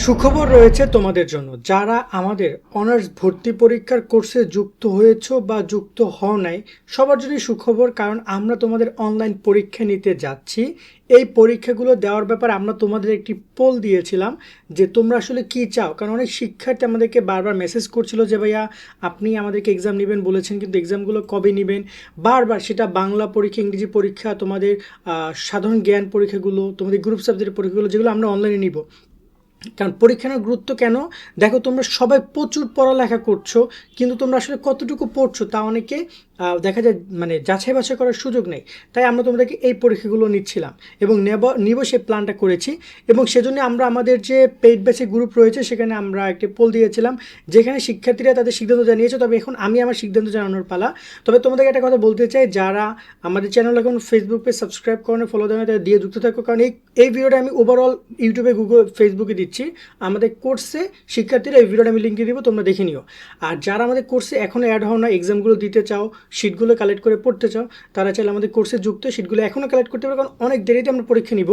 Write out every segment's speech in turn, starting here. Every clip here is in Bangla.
সুখবর রয়েছে তোমাদের জন্য যারা আমাদের অনার্স ভর্তি পরীক্ষার কোর্সে যুক্ত হয়েছো বা যুক্ত হও নাই সবার জন্যই সুখবর, কারণ আমরা তোমাদের অনলাইন পরীক্ষা নিতে যাচ্ছি। এই পরীক্ষাগুলো দেওয়ার ব্যাপারে আমরা তোমাদের একটি পোল দিয়েছিলাম যে তোমরা আসলে কি চাও, কারণ অনেক শিক্ষার্থী আমাদেরকে বারবার মেসেজ করছিল যে ভাইয়া আপনি আমাদেরকে এক্সাম নেবেন বলেছেন, কিন্তু এক্সামগুলো কবে নেবেন। বারবার সেটা বাংলা পরীক্ষা, ইংরেজি পরীক্ষা, তোমাদের সাধারণ জ্ঞান পরীক্ষাগুলো, তোমাদের গ্রুপ সাবজেক্টের পরীক্ষাগুলো যেগুলো আমরা অনলাইনে নিব। কারণ পরীক্ষা নেওয়ার গুরুত্ব কেন, দেখো তোমরা সবাই প্রচুর পড়ালেখা করছো, কিন্তু তোমরা আসলে কতটুকু পড়ছো তা অনেকে দেখা যায় মানে যাচাই বাছাই করার সুযোগ নেই। তাই আমরা তোমাদেরকে এই পরীক্ষাগুলো নিচ্ছিলাম এবং নিব সেই প্ল্যানটা করেছি। এবং সেজন্য আমরা আমাদের যে পেইড ব্যাচে গ্রুপ রয়েছে সেখানে আমরা একটি পোল দিয়েছিলাম যেখানে শিক্ষার্থীরা তাদের সিদ্ধান্ত জানিয়েছে। তবে এখন আমি আমার সিদ্ধান্ত জানানোর পালা। তবে তোমাদেরকে একটা কথা বলতে চাই, যারা আমাদের চ্যানেল এখন ফেসবুক পেজ সাবস্ক্রাইব করেন, ফলো দেন, তাদের দিয়ে যুক্ত থাকো, কারণ এই ভিডিওটা আমি ওভারঅল ইউটিউবে, গুগল, ফেসবুকে দিচ্ছি। আমাদের কোর্সে শিক্ষার্থীরা এই ভিডিওটা আমি লিঙ্কে দিব, তোমরা দেখে নিও। আর যারা আমাদের কোর্সে এখনও অ্যাড হও না, এক্সামগুলো দিতে চাও, শিটগুলো কালেক্ট করে পড়তে চাও, তারা চাইলে আমাদের কোর্সে যুক্ত শিটগুলো এখনও কালেক্ট করতে পারো, কারণ অনেক দেরিতে আমরা পরীক্ষা নিব।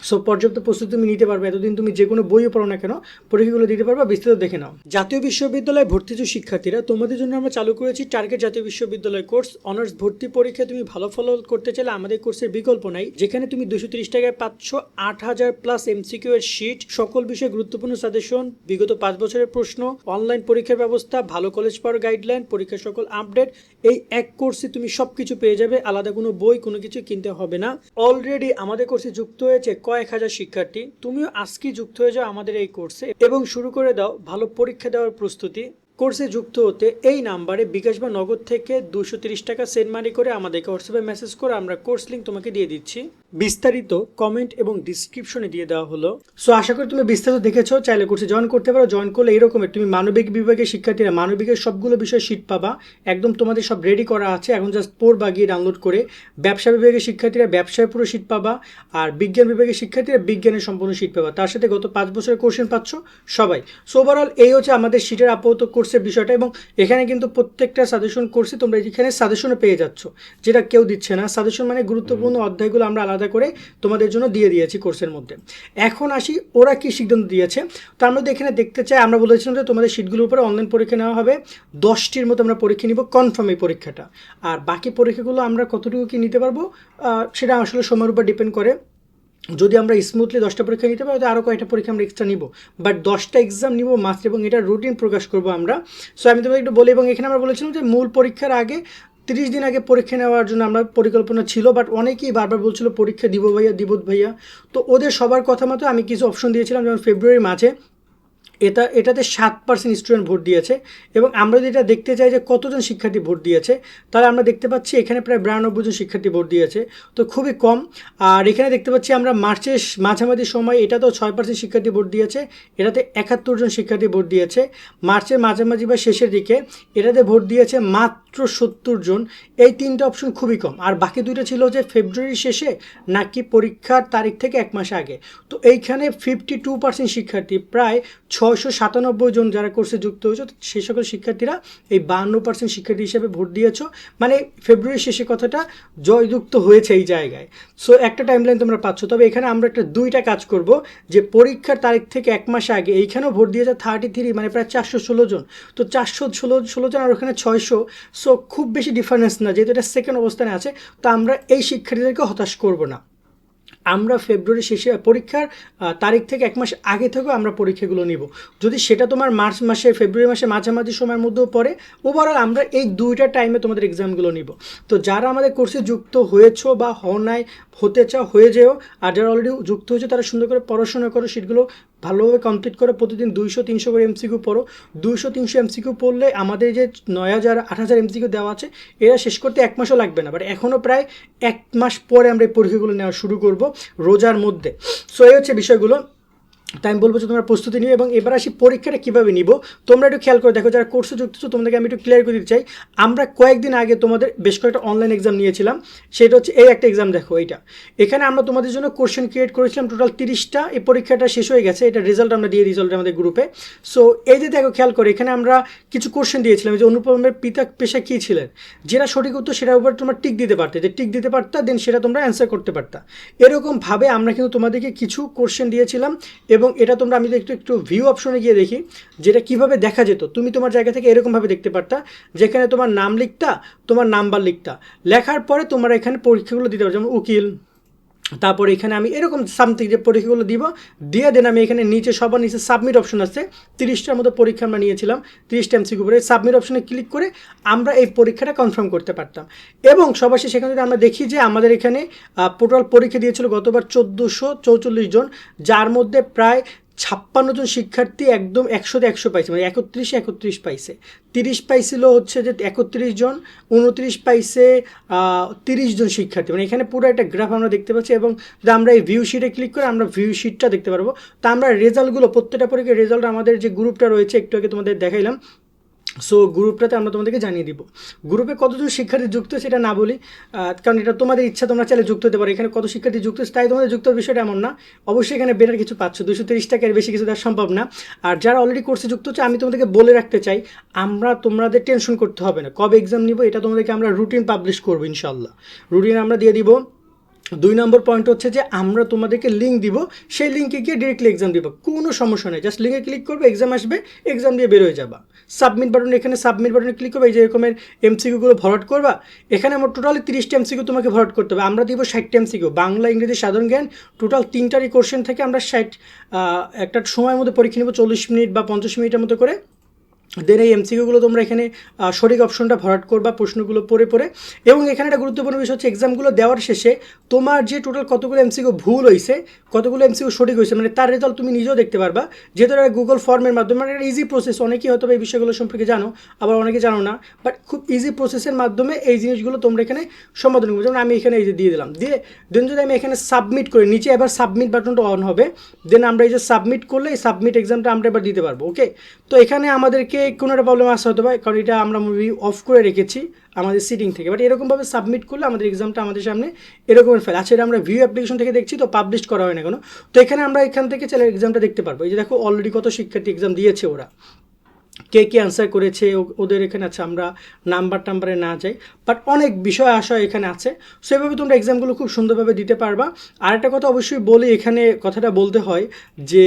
সো পর্যাপ্ত প্রস্তুতি তুমি নিতে পারবে। এতদিন তুমি যে কোনো বইও পড়ো না কেন, পরীক্ষাগুলো দিতে পারবে, বিস্তারিত দেখে নাও। জাতীয় বিশ্ববিদ্যালয়ে ভর্তি যে শিক্ষার্থীরা, তোমাদের জন্য আমরা চালু করেছি টার্গেট জাতীয় বিশ্ববিদ্যালয় কোর্স। অনার্স ভর্তি পরীক্ষায় তুমি ভালো ফল করতে চাইলে আমাদের কোর্সের বিকল্প নাই, যেখানে তুমি 230 টাকায় পাচ্ছ 8000 প্লাস এমসিকিউ এর শিট, সকল বিষয়ে গুরুত্বপূর্ণ সাজেশন, বিগত 5 বছরের প্রশ্ন, অনলাইন পরীক্ষার ব্যবস্থা, ভালো কলেজ পাওয়ার গাইডলাইন, পরীক্ষার সকল আপডেট। এই এক কোর্সে তুমি সবকিছু পেয়ে যাবে, আলাদা কোনো বই কোনো কিছু কিনতে হবে না। অলরেডি আমাদের কোর্সে যুক্ত হয়েছে কয়েক হাজার শিক্ষার্থী। তুমিও আজকেই যুক্ত হয়ে যাও আমাদের এই কোর্সে এবং শুরু করে দাও ভালো পরীক্ষা দেওয়ার প্রস্তুতি। কোর্সে যুক্ত হতে এই নাম্বারে বিকাশ বা নগদ থেকে 230 টাকা সেন্ড মানি করে আমাদেরকে হোয়াটসঅ্যাপে মেসেজ করে আমরা কোর্স লিঙ্ক তোমাকে দিয়ে দিচ্ছি। বিস্তারিত কমেন্ট এবং ডিসক্রিপশনে দিয়ে দেওয়া হলো। সো আশা করি তুমি বিস্তারিত দেখেছো। চাইলে কোর্সে জয়েন করতে পারো। জয়েন করলে এরকমের তুমি মানবিক বিভাগের শিক্ষার্থীরা মানবিকের সবগুলো বিষয় শিট পাবা, একদম তোমাদের সব রেডি করা আছে, এখন জাস্ট পড়বা গিয়ে ডাউনলোড করে। ব্যবসা বিভাগের শিক্ষার্থীরা ব্যবসায় পুরো শিট পাবা, আর বিজ্ঞান বিভাগের শিক্ষার্থীরা বিজ্ঞানের সম্পূর্ণ শিট পাবা, তার সাথে গত 5 বছরের কোশ্চেন পাচ্ছ সবাই। সো ওভারঅল এই হচ্ছে আমাদের শিটের আপাতত কোর্সের বিষয়টা। এবং এখানে কিন্তু প্রত্যেকটা সাজেশন কোর্সে তোমরা এখানে সাজেশনও পেয়ে যাচ্ছ, যেটা কেউ দিচ্ছে না। সাজেশন মানে গুরুত্বপূর্ণ অধ্যায়গুলো আমরা আলাদা করে তোমাদের জন্য দিয়ে দিয়েছি কোর্সের মধ্যে। এখন আসি ওরা কি সিদ্ধান্ত দিয়েছে। তার মধ্যে এখানে দেখতে চাই, আমরা বলেছিলাম যে তোমাদের শিটগুলোর উপরে অনলাইন পরীক্ষা নেওয়া হবে, 10টির মতো আমরা পরীক্ষা নিব কনফার্ম এই পরীক্ষাটা। আর বাকি পরীক্ষাগুলো আমরা কতটুকু কি নিতে পারবো সেটা আসলে সময়ের উপর ডিপেন্ড করে। যদি আমরা স্মুথলি 10টা পরীক্ষা নিতে পারি, আরও কয়েকটা পরীক্ষা আমরা এক্সট্রা নিব, বাট 10টা এক্সাম নিব মাস্ট, এবং এটা রুটিন প্রকাশ করবো আমরা। সো আমি তোমাকে একটু বলি, এবং এখানে আমরা বলেছিলাম যে মূল পরীক্ষার আগে 30 দিন আগে পরীক্ষা নেওয়ার জন্য আমরা পরিকল্পনা ছিল, বাট অনেকেই বারবার বলছিল পরীক্ষা দিব ভাইয়া, দিব ভাইয়া। তো ওদের সবার কথা মতো আমি কিছু অপশন দিয়েছিলাম, যেমন ফেব্রুয়ারির মাঝে এটাতে 7% স্টুডেন্ট ভোট দিয়েছে। এবং আমরা যদি এটা দেখতে চাই যে কতজন শিক্ষার্থী ভোট দিয়েছে, তাহলে আমরা দেখতে পাচ্ছি এখানে প্রায় 92 জন শিক্ষার্থী ভোট দিয়েছে, তো খুবই কম। আর এখানে দেখতে পাচ্ছি আমরা মার্চের মাঝামাঝি সময় এটাতেও 6% শিক্ষার্থী ভোট দিয়েছে, এটাতে 71 জন শিক্ষার্থী ভোট দিয়েছে। মার্চের মাঝামাঝি বা শেষের দিকে এটাতে ভোট দিয়েছে মাত্র 70 জন। এই 3টা অপশন খুবই কম। আর বাকি 2টা ছিল যে ফেব্রুয়ারির শেষে নাকি পরীক্ষার তারিখ থেকে 1 মাস আগে। তো এইখানে 52% শিক্ষার্থী, প্রায় 697 জন যারা কোর্সে যুক্ত হয়েছে, সেই সকল শিক্ষার্থীরা এই 52% শিক্ষার্থী হিসেবে ভোট দিয়েছো, মানে ফেব্রুয়ারির শেষে কথাটা জয়যুক্ত হয়েছে এই জায়গায়। সো একটা টাইমলাইন তোমরা পাচ্ছ। তবে এখানে আমরা একটা 2টা কাজ করব, যে পরীক্ষার তারিখ থেকে 1 মাস আগে এইখানেও ভোট দিয়েছে 33, মানে প্রায় 416 জন। তো 416 জন আর ওখানে 600, সো খুব বেশি ডিফারেন্স না, যেহেতু এটা সেকেন্ড অবস্থানে আছে। তো আমরা এই শিক্ষার্থীদেরকে হতাশ করব না। আমরা ফেব্রুয়ারি শেষে পরীক্ষার তারিখ থেকে 1 মাস আগে থেকেও আমরা পরীক্ষাগুলো নিব। যদি সেটা তোমার মার্চ মাসে, ফেব্রুয়ারি মাসে মাঝামাঝি সময়ের মধ্যেও পড়ে, ওভারঅল আমরা এই 2টা টাইমে তোমাদের এক্সামগুলো নিব। তো যারা আমাদের কোর্সে যুক্ত হয়েছো বা নাই, হতে চাও হয়ে যেও। আর যারা অলরেডি যুক্ত হয়েছে তারা সুন্দর করে পড়াশোনা করো, শিটগুলো ভালোভাবে কমপ্লিট করে প্রতিদিন 200-300 করে এমসিকিউ পড়ো। 200-300 এমসিকিউ পড়লে আমাদের যে 9000 8000 এমসিকিউ দেওয়া আছে, এরা শেষ করতে 1 মাসও লাগবে না, বাট এখনও প্রায় 1 মাস পরে আমরা এই পরীক্ষাগুলো নেওয়া শুরু করব রোজার মধ্যে। সো এই হচ্ছে বিষয়গুলো। তাই আমি বলবো যে তোমরা প্রস্তুতি নিও। এবং এবার আসি পরীক্ষাটা কীভাবে নিব, তোমরা একটু খেয়াল করে দেখো। যারা কোর্সে যুক্ত হচ্ছে তোমাদেরকে আমি একটু ক্লিয়ার করে দিতে চাই। আমরা কয়েকদিন আগে তোমাদের বেশ কয়েকটা অনলাইন এক্সাম নিয়েছিলাম, সেটা হচ্ছে এই একটা এক্সাম দেখো এইটা। এখানে আমরা তোমাদের জন্য কোশ্চেন ক্রিয়েট করেছিলাম টোটাল 30টা। এই পরীক্ষাটা শেষ হয়ে গেছে, এটা রেজাল্ট আমরা দিয়ে দিয়েছি আমাদের গ্রুপে। সো এই যে দেখো খেয়াল করে, এখানে আমরা কিছু কোশ্চেন দিয়েছিলাম যে অনুপমের পিতা পেশা কী ছিলেন, যেটা সঠিক উত্তর সেটার উপর তোমরা টিক দিতে পারতে, যে টিক দিতে পারতা, দেন সেটা তোমরা অ্যান্সার করতে পারতা। এরকমভাবে আমরা কিন্তু তোমাদেরকে কিছু কোশ্চেন দিয়েছিলাম এবং এটা তোমরা আমি একটু একটু ভিউ অপশনে গিয়ে দেখি যেটা কিভাবে দেখা যেত। তুমি তোমার জায়গা থেকে এরকমভাবে দেখতে পারতা, যেখানে তোমার নাম লিখতা, তোমার নাম্বার লিখতা, লেখার পরে তোমার এখানে পরীক্ষাগুলো দিতে পারো, যেমন উকিল, তারপর এখানে আমি এরকম সামথিং যে পরীক্ষাগুলো দিব, দিয়ে দেন আমি এখানে নিচে সবার নিচে সাবমিট অপশন আছে, 30টার মতো পরীক্ষা আমরা নিয়েছিলাম, 30টা এমসিকিউ করে সাবমিট অপশনে ক্লিক করে আমরা এই পরীক্ষাটা কনফার্ম করতে পারতাম। এবং সবার শেষে সেখানে যদি আমরা দেখি যে আমাদের এখানে টোটাল পরীক্ষা দিয়েছিল গতবার 1444 জন, যার মধ্যে প্রায় 56 জন শিক্ষার্থী একদম 100-তে 100 পাইছে, মানে 31 পাইছে। 30 পাইছিল হচ্ছে যে 31 জন, 29 পাইছে 30 জন শিক্ষার্থী, মানে এখানে পুরো একটা গ্রাফ আমরা দেখতে পাচ্ছি। এবং যদি আমরা এই ভিউ শিটে ক্লিক করে আমরা ভিউ শিটটা দেখতে পারবো। তা আমরা রেজাল্টগুলো প্রত্যেকটা পরীক্ষার রেজাল্ট আমাদের যে গ্রুপটা রয়েছে একটু আগে তোমাদের দেখাইলাম, সো গ্রুপটাতে আমরা তোমাদেরকে জানিয়ে দিব। গ্রুপে কতজন শিক্ষার্থী যুক্ত সেটা না বলি, কারণ এটা তোমাদের ইচ্ছা, তোমরা চাইলে যুক্ত হতে পারো। এখানে কত শিক্ষার্থী যুক্ত তাই তোমাদের যুক্ত বিষয়টা এমন না, অবশ্যই এখানে বেটার কিছু পাচ্ছ, 230 টাকার বেশি কিছু দেওয়া সম্ভব না। আর যারা অলরেডি কোর্সে যুক্ত হচ্ছে আমি তোমাদেরকে বলে রাখতে চাই, তোমাদের টেনশন করতে হবে না কবে এক্সাম নিব, এটা তোমাদেরকে আমরা রুটিন পাবলিশ করবো ইনশাল্লাহ, রুটিন আমরা দিয়ে দিব। 2 নম্বর পয়েন্ট হচ্ছে যে আমরা তোমাদেরকে লিঙ্ক দিব, সেই লিঙ্কে গিয়ে ডিরেক্টলি এক্সাম দিব, কোনো সমস্যা নেই, জাস্ট লিঙ্কে ক্লিক করবে, এক্সাম আসবে, এক্সাম দিয়ে বের হয়ে যাবা। সাবমিট বাটন, এখানে সাবমিট বাটনে ক্লিক করবে, এই যে এরকমের এমসিকিউগুলো ভরাট করবা, এখানে আমার টোটালি 30টা এমসিকিউ তোমাকে ভরাট করতে হবে। আমরা দিব 60টা এমসিকিউ, বাংলা, ইংরেজি, সাধারণ জ্ঞান, টোটাল 3টারই কোশ্চেন থেকে আমরা 60 একটা সময়ের মধ্যে পরীক্ষা নেব, 40 মিনিট বা 50 মিনিটের মতো করে। দেন এই এমসিকিউগুলো তোমরা এখানে সঠিক অপশনটা ভরাট করবা প্রশ্নগুলো পড়ে পড়ে। এবং এখানে একটা গুরুত্বপূর্ণ বিষয় হচ্ছে এক্সামগুলো দেওয়ার শেষে তোমার যে টোটাল কতগুলো এমসিকিউ ভুল হয়েছে, কতগুলো এমসিকিউ সঠিক হয়েছে, মানে তার রেজাল্ট তুমি নিজেও দেখতে পারবা, যেহেতু একটা গুগল ফর্মের মাধ্যমে, মানে একটা ইজি প্রসেস। অনেকেই হয়তো এই বিষয়গুলো সম্পর্কে জানো, আবার অনেকে জানো না, বাট খুব ইজি প্রসেসের মাধ্যমে এই জিনিসগুলো তোমরা এখানে সমাধান করবো। যেমন আমি এখানে এই যে দিয়ে দিলাম, দেন যদি আমি এখানে সাবমিট করি, নিচে এবার সাবমিট বাটনটা অন হবে, দেন আমরা এই যে সাবমিট করলে এই সাবমিট এক্সামটা আমরা এবার দিতে পারবো। ওকে, তো এখানে আমাদেরকে কোনো একটা প্রবলেম আসা হতে পারে, কারণ এটা আমরা মুভি অফ করে রেখেছি আমাদের সিটিং থেকে, বাট এরকমভাবে সাবমিট করলে আমাদের এক্সামটা আমাদের সামনে এরকমের ফেল আছে। এটা আমরা ভিউ অ্যাপ্লিকেশন থেকে দেখছি, তো পাবলিশ করা হয় না কোনো। তো এখানে আমরা এখান থেকে চাইলে এক্সামটা দেখতে পারবো। এই যে দেখো অলরেডি কত শিক্ষার্থী এক্সাম দিয়েছে, ওরা কে কে অ্যান্সার করেছে ওদের এখানে আছে, আমরা নাম্বারে না যাই, বাট অনেক বিষয় আশয় এখানে আছে। সো এভাবে তোমরা এক্সামগুলো খুব সুন্দরভাবে দিতে পারবা। আর একটা কথা অবশ্যই বলি, এখানে কথাটা বলতে হয় যে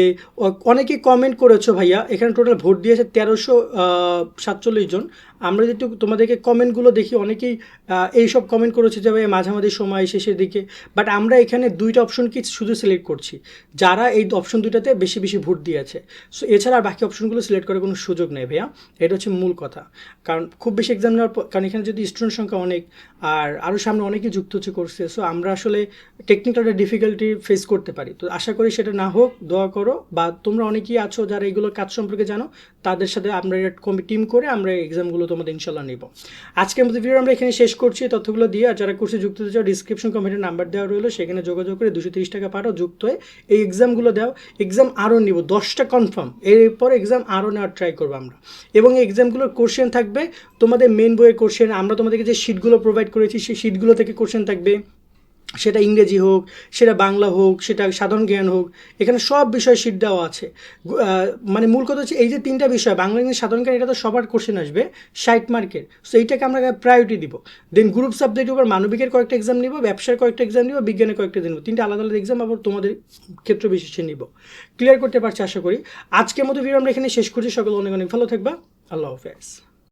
অনেকেই কমেন্ট করেছো ভাইয়া, এখানে টোটাল ভোট দিয়েছে 1347 জন। আমরা যেহেতু তোমাদেরকে কমেন্টগুলো দেখি, অনেকেই এইসব কমেন্ট করেছে যে ভাই মাঝামাঝি সময় শেষের দিকে, বাট আমরা এখানে 2টা অপশনকে শুধু সিলেক্ট করছি, যারা এই অপশন 2টাতে বেশি বেশি ভোট দিয়েছে। সো এছাড়া আর বাকি অপশনগুলো সিলেক্ট করার কোনো সুযোগ নেই ভাইয়া, এটা হচ্ছে মূল কথা। কারণ খুব বেশি এক্সাম নেওয়ার পর, কারণ এখানে যদি স্টুডেন্ট সংখ্যা অনেক, আর আরও সামনে অনেকেই যুক্ত হচ্ছে কোর্সে, সো আমরা আসলে টেকনিক্যাল একটা ডিফিকাল্টি ফেস করতে পারি। তো আশা করি সেটা না হোক, দোয়া করো। বা তোমরা অনেকেই আছো যারা এইগুলো কাজ সম্পর্কে জানো, তাদের সাথে আমরা টিম করে আমরা এক্সামগুলো তোমাদের ইনশাল্লাহ নেব। আজকের মতো ভিডিও আমরা এখানে শেষ করছি তথ্যগুলো দিয়ে। আর যারা কোর্সে যুক্ত হতে চাও, ডিসক্রিপশন কমেন্টের নাম্বার দেওয়া রইলো, সেখানে যোগাযোগ করে 230 টাকা পাঠাও, যুক্ত হয়ে এই এক্সামগুলো দাও। এক্সাম আরও নিব, 10টা কনফার্ম, এরপর এক্সাম আরও নেওয়ার ট্রাই করবো আমরা। এবং এই এক্সামগুলোর কোশ্চেন থাকবে তোমাদের মেন বইয়ের কোশ্চেন, আমরা তোমাদেরকে যে শিটগুলো প্রোভাইড করেছি সেই শিটগুলো থেকে কোশ্চেন থাকবে, সেটা ইংরেজি হোক, সেটা বাংলা হোক, সেটা সাধারণ জ্ঞান হোক, এখানে সব বিষয় শিট দেওয়া আছে। মানে মূল কথা হচ্ছে এই যে 3টা বিষয়, বাংলা, ইংরেজি, সাধারণ জ্ঞান, এটা তো সবার কোশ্চেন আসবে 60 মার্কের, সো এইটাকে আমরা প্রায়োরিটি দিব। দেন গ্রুপ সাবজেক্ট উপর মানবিকের কয়েকটা এক্সাম নিব, ব্যবসার কয়েকটা এক্সাম নিব, বিজ্ঞানের কয়েকটা নিব, 3টা আলাদা আলাদা এক্সাম আবার তোমাদের ক্ষেত্র বিশেষে নিব। ক্লিয়ার করতে পারছি আশা করি। আজকের মতো ভিডিও আমরা এখানে শেষ করছি। সকল অনেক অনেক ভালো থাকবা। আল্লাহ হাফেজ।